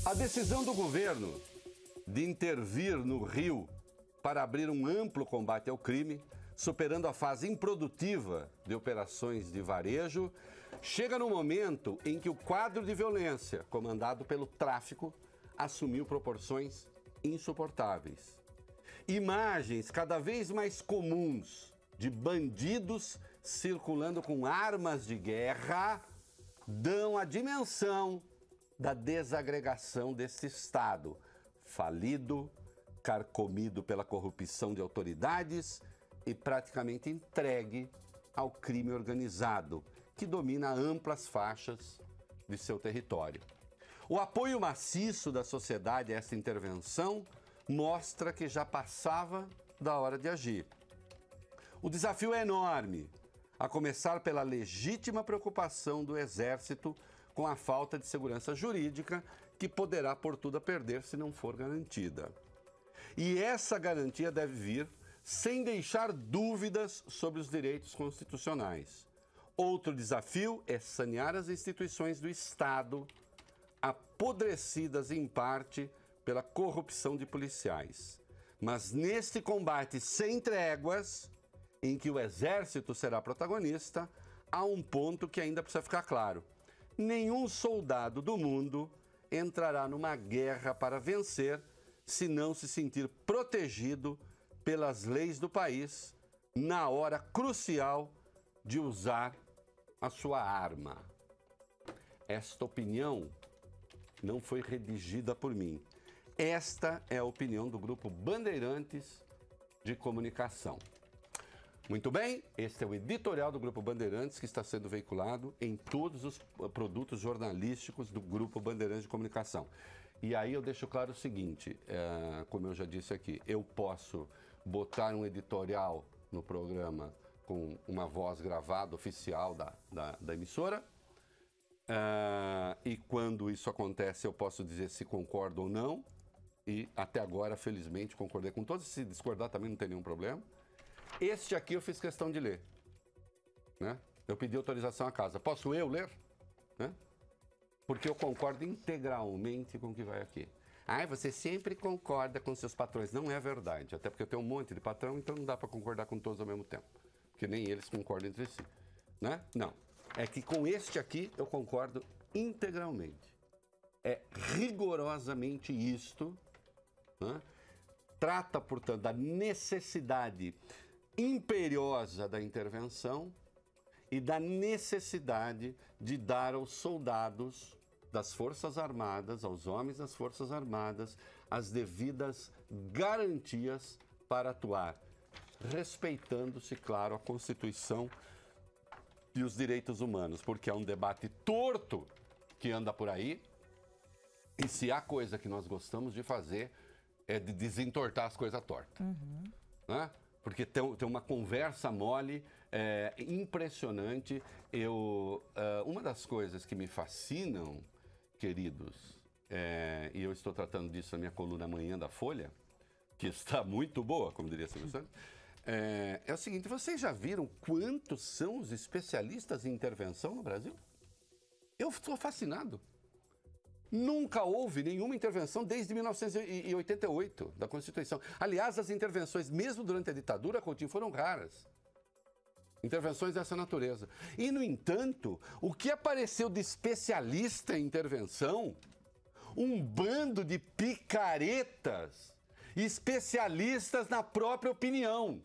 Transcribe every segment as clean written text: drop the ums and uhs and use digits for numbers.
A decisão do governo de intervir no Rio para abrir um amplo combate ao crime, superando a fase improdutiva de operações de varejo, chega no momento em que o quadro de violência comandado pelo tráfico assumiu proporções insuportáveis. Imagens cada vez mais comuns de bandidos circulando com armas de guerra dão a dimensão da desagregação desse Estado, falido, carcomido pela corrupção de autoridades e praticamente entregue ao crime organizado, que domina amplas faixas de seu território. O apoio maciço da sociedade a essa intervenção mostra que já passava da hora de agir. O desafio é enorme, a começar pela legítima preocupação do Exército com a falta de segurança jurídica que poderá pôr tudo a perder se não for garantida. E essa garantia deve vir sem deixar dúvidas sobre os direitos constitucionais. Outro desafio é sanear as instituições do Estado, apodrecidas em parte pela corrupção de policiais. Mas neste combate sem tréguas, em que o Exército será protagonista, há um ponto que ainda precisa ficar claro. Nenhum soldado do mundo entrará numa guerra para vencer se não se sentir protegido pelas leis do país na hora crucial de usar a sua arma. Esta opinião não foi redigida por mim. Esta é a opinião do Grupo Bandeirantes de Comunicação. Muito bem, este é o editorial do Grupo Bandeirantes que está sendo veiculado em todos os produtos jornalísticos do Grupo Bandeirantes de Comunicação. E aí eu deixo claro o seguinte, como eu já disse aqui, eu posso botar um editorial no programa com uma voz gravada oficial da emissora, e quando isso acontece eu posso dizer se concordo ou não, e até agora, felizmente, concordei com todos, se discordar também não tem nenhum problema. Este aqui eu fiz questão de ler, né? Eu pedi autorização à casa. Posso eu ler? Né? Porque eu concordo integralmente com o que vai aqui. Ah, você sempre concorda com seus patrões. Não é verdade, até porque eu tenho um monte de patrão, então não dá para concordar com todos ao mesmo tempo. Porque nem eles concordam entre si, né? Não, é que com este aqui eu concordo integralmente. É rigorosamente isto, né? Trata, portanto, da necessidade imperiosa da intervenção e da necessidade de dar aos soldados das Forças Armadas, aos homens das Forças Armadas, as devidas garantias para atuar, respeitando-se, claro, a Constituição e os direitos humanos, porque é um debate torto que anda por aí, e se há coisa que nós gostamos de fazer é de desentortar as coisas tortas, né? Porque tem uma conversa mole impressionante. Uma das coisas que me fascinam, queridos, e eu estou tratando disso na minha coluna amanhã da Folha, que está muito boa, como diria Silvio Santos, é o seguinte, vocês já viram quantos são os especialistas em intervenção no Brasil? Eu estou fascinado. Nunca houve nenhuma intervenção desde 1988 da Constituição. Aliás, as intervenções, mesmo durante a ditadura, Coutinho, foram raras. Intervenções dessa natureza. E, no entanto, o que apareceu de especialista em intervenção, um bando de picaretas, especialistas na própria opinião.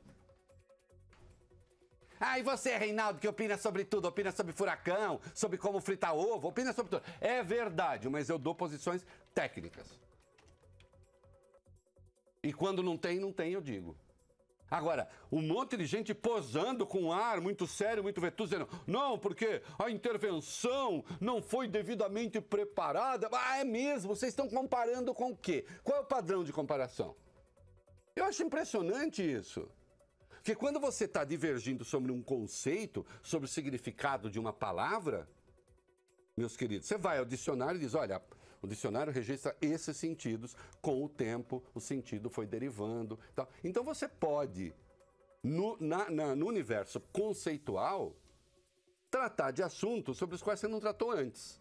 Ah, e você, Reinaldo, que opina sobre tudo, opina sobre furacão, sobre como fritar ovo, opina sobre tudo. É verdade, mas eu dou posições técnicas. E quando não tem, eu digo. Agora, um monte de gente posando com um ar muito sério, muito vetusto, dizendo, não, porque a intervenção não foi devidamente preparada. Ah, é mesmo? Vocês estão comparando com o quê? Qual é o padrão de comparação? Eu acho impressionante isso. Porque quando você está divergindo sobre um conceito, sobre o significado de uma palavra, meus queridos, você vai ao dicionário e diz, olha, o dicionário registra esses sentidos, com o tempo o sentido foi derivando. Tal. Então você pode, no universo conceitual, tratar de assuntos sobre os quais você não tratou antes.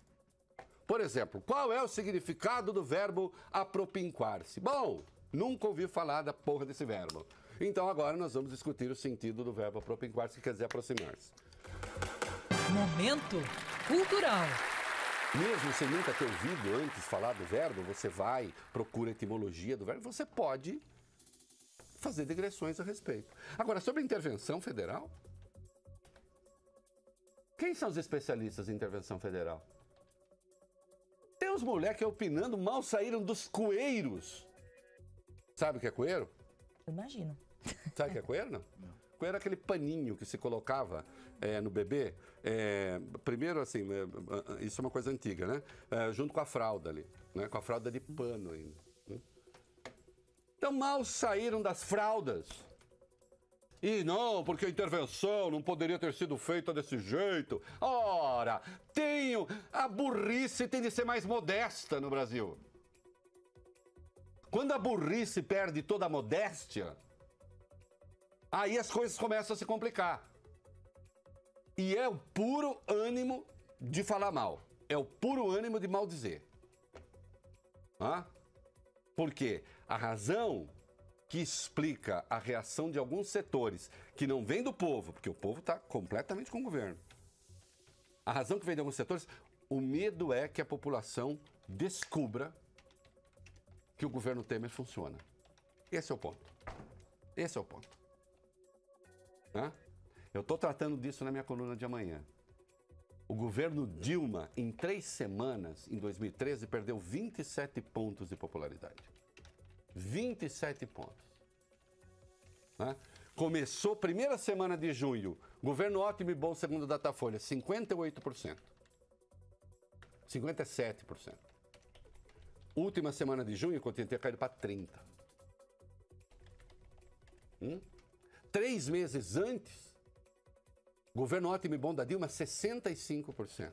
Por exemplo, qual é o significado do verbo apropinquar-se? Bom, nunca ouvi falar da porra desse verbo. Então agora nós vamos discutir o sentido do verbo apropinquar-se, que quer dizer aproximar-se. Momento cultural. Mesmo sem nunca ter ouvido antes falar do verbo, você vai, procura a etimologia do verbo, você pode fazer digressões a respeito. Agora, sobre a intervenção federal, quem são os especialistas em intervenção federal? Tem uns moleques opinando, mal saíram dos coeiros. Sabe o que é coeiro? Imagino. Sabe o que é coeiro, não? Coeiro é aquele paninho que se colocava no bebê. Primeiro, assim, isso é uma coisa antiga, né? Junto com a fralda ali, né? Com a fralda de pano ainda. Né? Então, mal saíram das fraldas. E não, porque a intervenção não poderia ter sido feita desse jeito. Ora, a burrice tem de ser mais modesta no Brasil. Quando a burrice perde toda a modéstia, aí as coisas começam a se complicar. E é o puro ânimo de falar mal. É o puro ânimo de maldizer. Por quê? A razão que explica a reação de alguns setores que não vem do povo, porque o povo está completamente com o governo. A razão que vem de alguns setores, o medo é que a população descubra que o governo Temer funciona. Esse é o ponto. Esse é o ponto. Eu estou tratando disso na minha coluna de amanhã. O governo Dilma, em 3 semanas, em 2013, perdeu 27 pontos de popularidade. 27 pontos. Começou, primeira semana de junho, governo ótimo e bom, segundo o Datafolha, 58%. 57%. Última semana de junho, quando tinha caído para 30%. 3 meses antes, governo ótimo e bom da Dilma, 65%.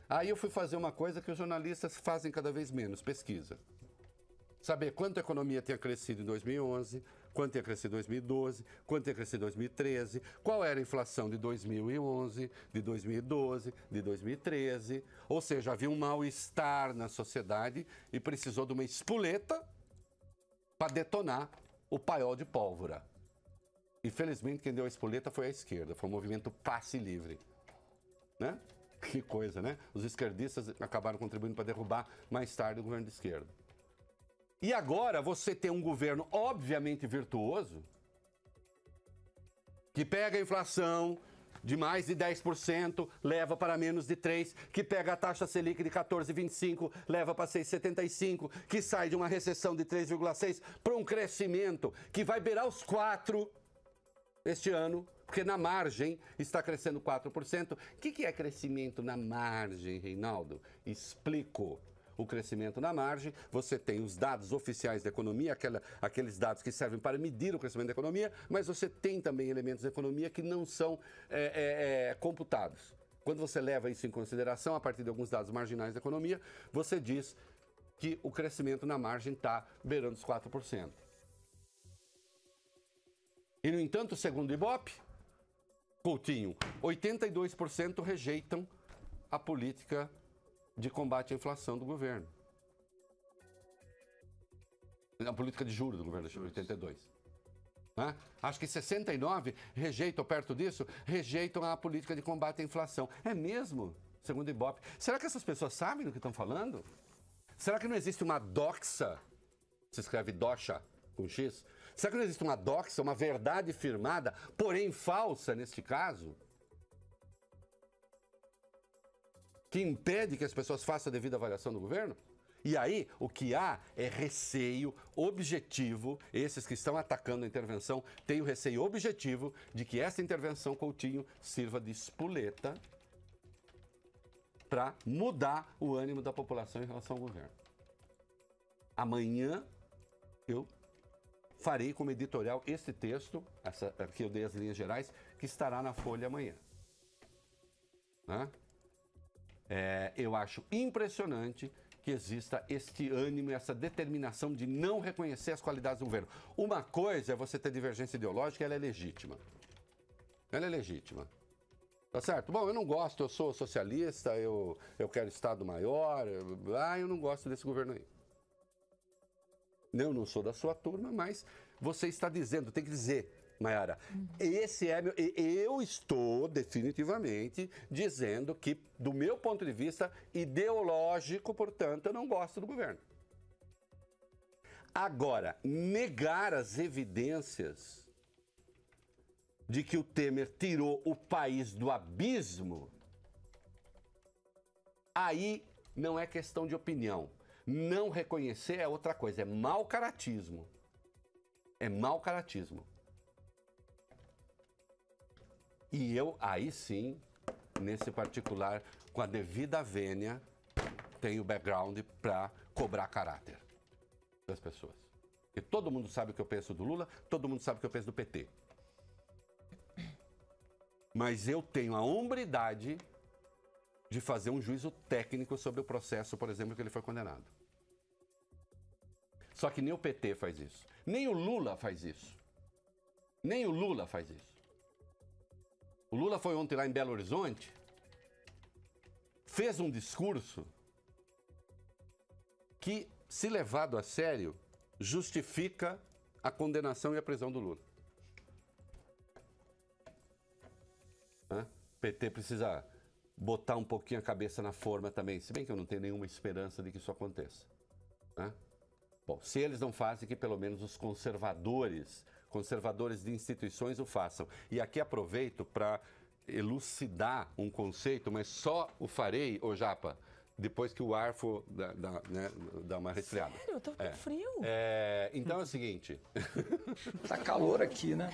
Aí eu fui fazer uma coisa que os jornalistas fazem cada vez menos, pesquisa. Saber quanto a economia tinha crescido em 2011, quanto tinha crescido em 2012, quanto tinha crescido em 2013, qual era a inflação de 2011, de 2012, de 2013. Ou seja, havia um mal-estar na sociedade e precisou de uma espoleta para detonar o paiol de pólvora. Infelizmente, quem deu a espoleta foi a esquerda, foi o movimento Passe Livre. Né? Que coisa, né? Os esquerdistas acabaram contribuindo para derrubar mais tarde o governo de esquerda. E agora você tem um governo obviamente virtuoso, que pega a inflação de mais de 10%, leva para menos de 3%, que pega a taxa Selic de 14,25%, leva para 6,75%, que sai de uma recessão de 3,6% para um crescimento que vai beirar os 4% este ano, porque na margem está crescendo 4%. O que é crescimento na margem, Reinaldo? Explico. O crescimento na margem, você tem os dados oficiais da economia, aqueles dados que servem para medir o crescimento da economia, mas você tem também elementos da economia que não são computados. Quando você leva isso em consideração, a partir de alguns dados marginais da economia, você diz que o crescimento na margem está beirando os 4%. E, no entanto, segundo o Ibope, Coutinho, 82% rejeitam a política de combate à inflação do governo. A política de juros do governo, 82. Acho que 69 rejeitam, perto disso, rejeitam a política de combate à inflação. É mesmo? Segundo o Ibope. Será que essas pessoas sabem do que estão falando? Será que não existe uma doxa? Se escreve doxa com X? Será que não existe uma doxa, uma verdade firmada, porém falsa neste caso? Que impede que as pessoas façam a devida avaliação do governo? E aí, o que há é receio objetivo, esses que estão atacando a intervenção têm o receio objetivo de que essa intervenção, Coutinho, sirva de espoleta para mudar o ânimo da população em relação ao governo. Amanhã eu farei como editorial este texto, aqui eu dei as linhas gerais, que estará na Folha amanhã. Eu acho impressionante que exista este ânimo, essa determinação de não reconhecer as qualidades do governo. Uma coisa é você ter divergência ideológica, ela é legítima. Ela é legítima. Tá certo? Bom, eu não gosto, eu sou socialista, eu quero Estado maior, eu não gosto desse governo aí. Eu não sou da sua turma, mas você está dizendo, tem que dizer, Mayara, eu estou definitivamente dizendo que, do meu ponto de vista ideológico, portanto, eu não gosto do governo. Agora, negar as evidências de que o Temer tirou o país do abismo, aí não é questão de opinião. Não reconhecer é outra coisa, é mau caratismo. É mau caratismo. E eu, aí sim, nesse particular, com a devida vênia, tenho background para cobrar caráter das pessoas. Porque todo mundo sabe o que eu penso do Lula, todo mundo sabe o que eu penso do PT. Mas eu tenho a hombridade de fazer um juízo técnico sobre o processo, por exemplo, que ele foi condenado. Só que nem o PT faz isso. Nem o Lula faz isso. Nem o Lula faz isso. O Lula foi ontem lá em Belo Horizonte, fez um discurso que, se levado a sério, justifica a condenação e a prisão do Lula. O PT precisa botar um pouquinho a cabeça na forma também, se bem que eu não tenho nenhuma esperança de que isso aconteça. Bom, se eles não fazem, que pelo menos os conservadores de instituições o façam. E aqui aproveito para elucidar um conceito, mas só o farei, ô Japa, depois que o ar for dar uma resfriada. Sério? Eu tô com frio. Então é o seguinte... Tá calor aqui, né?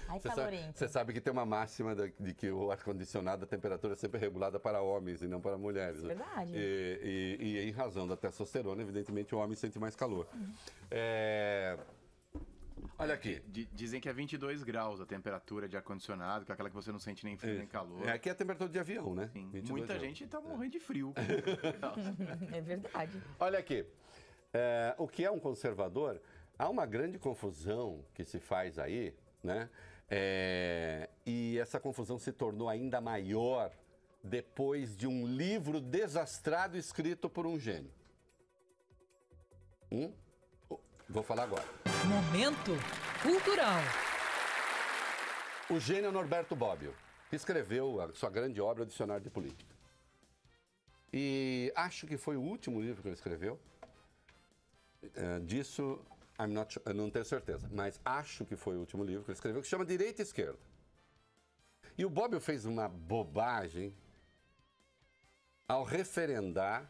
Ai, calorento. Você sabe que tem uma máxima de que o ar-condicionado, a temperatura é sempre regulada para homens e não para mulheres. É verdade. E em razão da testosterona, evidentemente, o homem sente mais calor. Olha aqui. Dizem que é 22 graus a temperatura de ar-condicionado, que é aquela que você não sente nem frio nem calor. Aqui é a temperatura de avião, né? Sim. Muita gente tá morrendo de frio. É verdade. Olha aqui. O que é um conservador? Há uma grande confusão que se faz aí, né? E essa confusão se tornou ainda maior depois de um livro desastrado escrito por um gênio. Vou falar agora. Momento cultural. O gênio Norberto Bobbio, que escreveu a sua grande obra, O Dicionário de Política. E acho que foi o último livro que ele escreveu. Disso, eu não tenho certeza, mas acho que foi o último livro que ele escreveu, que se chama Direita e Esquerda. E o Bobbio fez uma bobagem ao referendar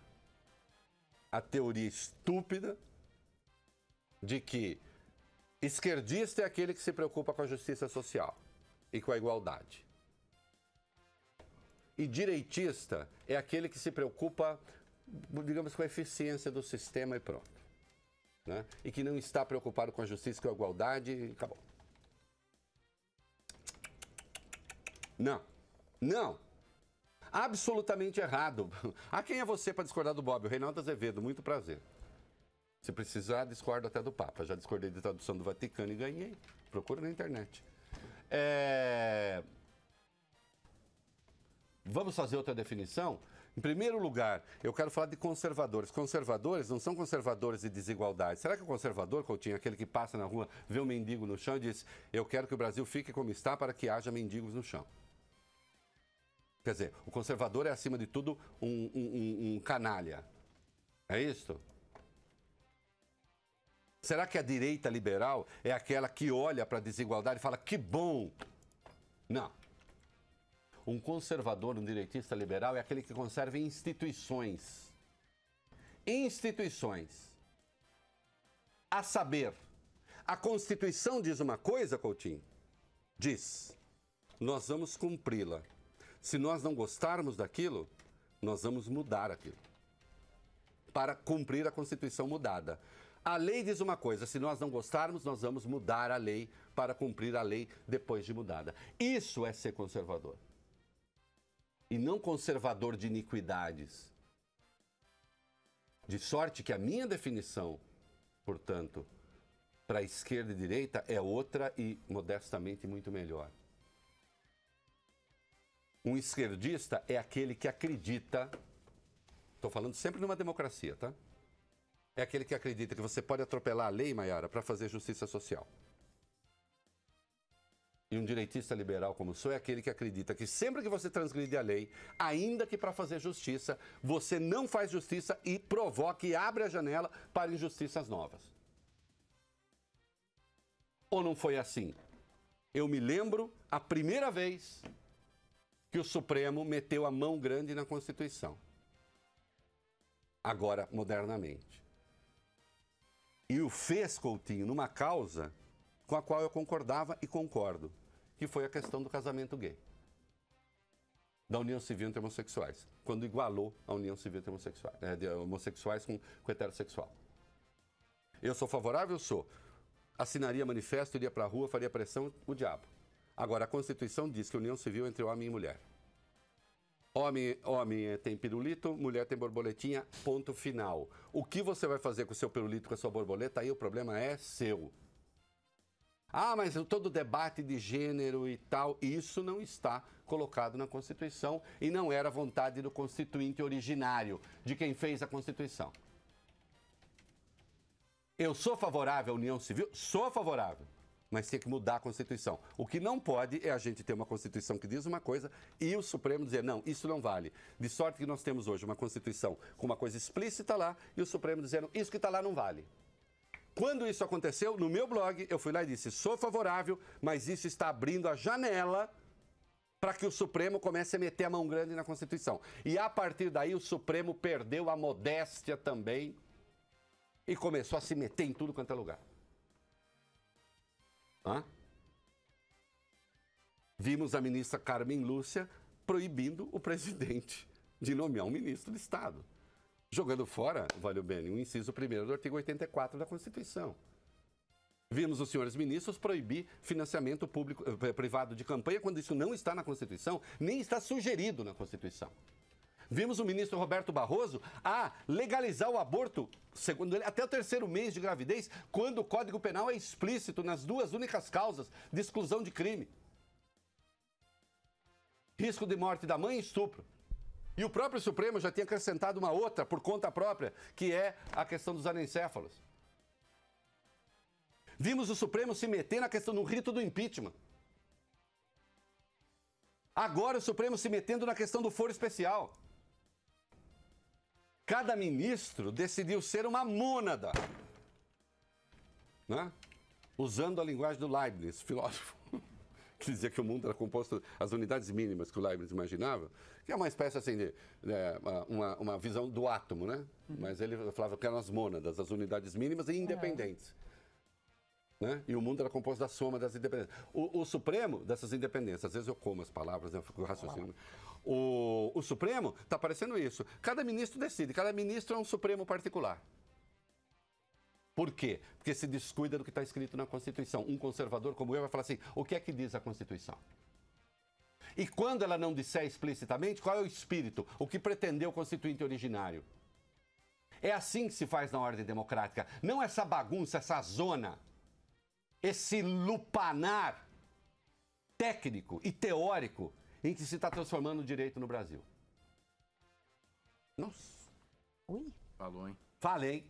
a teoria estúpida de que esquerdista é aquele que se preocupa com a justiça social e com a igualdade. E direitista é aquele que se preocupa, digamos, com a eficiência do sistema e pronto. Né? E que não está preocupado com a justiça e com a igualdade e acabou. Não. Absolutamente errado. Quem é você para discordar do Bobbio? Reinaldo Azevedo, muito prazer. Se precisar, discordo até do Papa. Já discordei de tradução do Vaticano e ganhei. Procura na internet. Vamos fazer outra definição? Em primeiro lugar, eu quero falar de conservadores. Conservadores não são conservadores de desigualdade. Será que o conservador, Coutinho, é aquele que passa na rua, vê um mendigo no chão e diz: eu quero que o Brasil fique como está para que haja mendigos no chão? Quer dizer, o conservador é, acima de tudo, um canalha. É isso? Será que a direita liberal é aquela que olha para a desigualdade e fala: que bom? Não. Um conservador, um direitista liberal é aquele que conserva instituições. Instituições. A saber, a Constituição diz uma coisa, Coutinho? Diz: nós vamos cumpri-la. Se nós não gostarmos daquilo, nós vamos mudar aquilo. Para cumprir a Constituição mudada. A lei diz uma coisa: se nós não gostarmos, nós vamos mudar a lei para cumprir a lei depois de mudada. Isso é ser conservador. E não conservador de iniquidades. De sorte que a minha definição, portanto, para esquerda e direita é outra e, modestamente, muito melhor. Um esquerdista é aquele que acredita, estou falando sempre numa democracia, tá? É aquele que acredita que você pode atropelar a lei, Maiara, para fazer justiça social. E um direitista liberal como sou é aquele que acredita que sempre que você transgride a lei, ainda que para fazer justiça, você não faz justiça e provoca e abre a janela para injustiças novas. Ou não foi assim? Eu me lembro a primeira vez que o Supremo meteu a mão grande na Constituição. Agora, modernamente. E o fez, Coutinho, numa causa com a qual eu concordava e concordo, que foi a questão do casamento gay. Da união civil entre homossexuais, quando igualou a união civil entre homossexuais, de homossexuais com heterossexual. Eu sou favorável? Eu sou. Assinaria manifesto, iria para a rua, faria pressão, o diabo. Agora, a Constituição diz que a união civil é entre homem e mulher. Homem tem pirulito, mulher tem borboletinha, ponto final. O que você vai fazer com o seu pirulito, com a sua borboleta, aí o problema é seu. Ah, mas todo debate de gênero e tal, isso não está colocado na Constituição e não era vontade do constituinte originário, de quem fez a Constituição. Eu sou favorável à união civil? Sou favorável, mas tem que mudar a Constituição. O que não pode é a gente ter uma Constituição que diz uma coisa e o Supremo dizer, não, isso não vale. De sorte que nós temos hoje uma Constituição com uma coisa explícita lá e o Supremo dizendo, isso que está lá não vale. Quando isso aconteceu, no meu blog, eu fui lá e disse, sou favorável, mas isso está abrindo a janela para que o Supremo comece a meter a mão grande na Constituição. E a partir daí o Supremo perdeu a modéstia também e começou a se meter em tudo quanto é lugar. Hã? Vimos a ministra Carmen Lúcia proibindo o presidente de nomear um ministro de Estado. Jogando fora, Valeu Bene, o inciso 1º do artigo 84 da Constituição. Vimos os senhores ministros proibir financiamento público, privado de campanha, quando isso não está na Constituição, nem está sugerido na Constituição. Vimos o ministro Roberto Barroso legalizar o aborto, segundo ele, até o 3º mês de gravidez, quando o Código Penal é explícito nas duas únicas causas de exclusão de crime. Risco de morte da mãe e estupro. E o próprio Supremo já tinha acrescentado uma outra, por conta própria, que é a questão dos anencéfalos. Vimos o Supremo se meter na questão do rito do impeachment. Agora o Supremo se metendo na questão do foro especial. Cada ministro decidiu ser uma mônada, né? Usando a linguagem do Leibniz, filósofo, que dizia que o mundo era composto das unidades mínimas que o Leibniz imaginava, que é uma espécie assim de uma visão do átomo, né? Mas ele falava que eram as mônadas, as unidades mínimas e independentes. Né? E o mundo era composto da soma das independências. O Supremo, dessas independências, às vezes eu como as palavras, eu fico raciocinando. O Supremo está parecendo isso. Cada ministro decide, cada ministro é um Supremo particular. Por quê? Porque se descuida do que está escrito na Constituição. Um conservador como eu vai falar assim, o que é que diz a Constituição? E quando ela não disser explicitamente, qual é o espírito? O que pretendeu o constituinte originário? É assim que se faz na ordem democrática. Não essa bagunça, essa zona, esse lupanar técnico e teórico em que se está transformando o direito no Brasil. Nossa. Ui. Falou, hein? Falei.